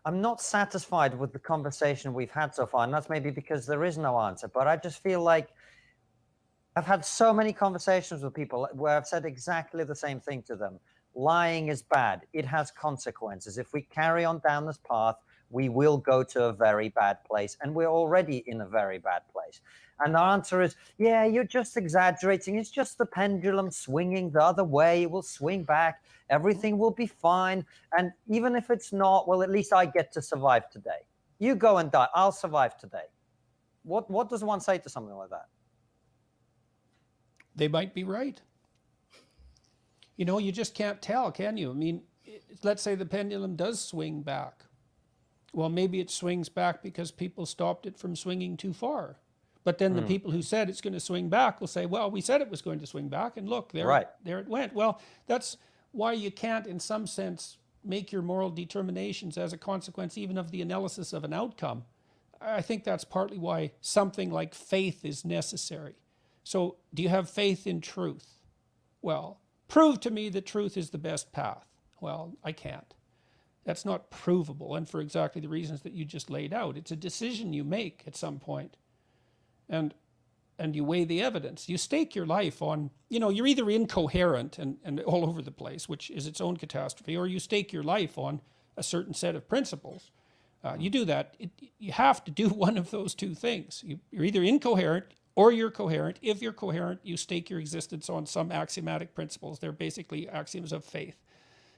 I'm not satisfied with the conversation we've had so far, and that's maybe because there is no answer, but I just feel like I've had so many conversations with people where I've said exactly the same thing to them. Lying is bad. It has consequences. If we carry on down this path, we will go to a very bad place. And we're already in a very bad place. And the answer is, yeah, you're just exaggerating. It's just the pendulum swinging the other way. It will swing back. Everything will be fine. And even if it's not, well, at least I get to survive today. You go and die. I'll survive today. What does one say to something like that? They might be right. You know, you just can't tell, can you? I mean, let's say the pendulum does swing back. Well, maybe it swings back because people stopped it from swinging too far. But then the people who said it's going to swing back will say, well, we said it was going to swing back, and look, there it went. Well, that's why you can't, in some sense, make your moral determinations as a consequence even of the analysis of an outcome. I think that's partly why something like faith is necessary. So, do you have faith in truth? Well, prove to me that truth is the best path. Well, I can't. That's not provable, and for exactly the reasons that you just laid out. It's a decision you make at some point. And you weigh the evidence. You stake your life on, you know, you're either incoherent and all over the place, which is its own catastrophe, or you stake your life on a certain set of principles. You do that, you have to do one of those two things. You're either incoherent or you're coherent. If you're coherent, you stake your existence on some axiomatic principles. They're basically axioms of faith.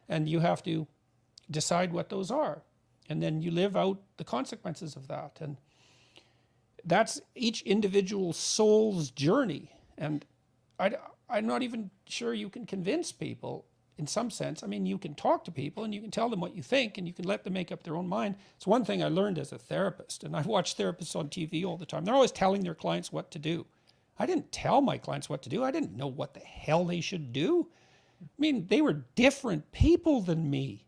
And you have to decide what those are. And then you live out the consequences of that. And that's each individual soul's journey. And I'm not even sure you can convince people in some sense. I mean, you can talk to people and you can tell them what you think and you can let them make up their own mind. It's one thing I learned as a therapist, and I watch therapists on TV all the time. They're always telling their clients what to do. I didn't tell my clients what to do. I didn't know what the hell they should do. I mean, they were different people than me.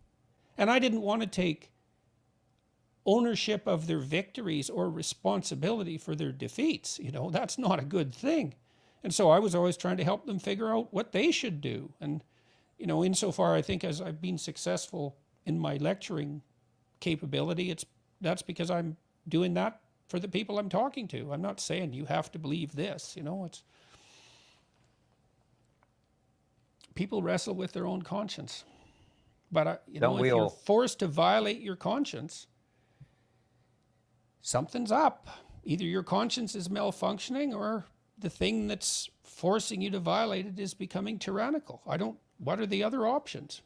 And I didn't want to take ownership of their victories or responsibility for their defeats. You know, that's not a good thing. And so I was always trying to help them figure out what they should do. And, you know, insofar I think as I've been successful in my lecturing capability, that's because I'm doing that for the people I'm talking to. I'm not saying you have to believe this, you know, it's people wrestle with their own conscience. But, you know, if you're forced to violate your conscience, something's up. Either your conscience is malfunctioning or the thing that's forcing you to violate it is becoming tyrannical. What are the other options?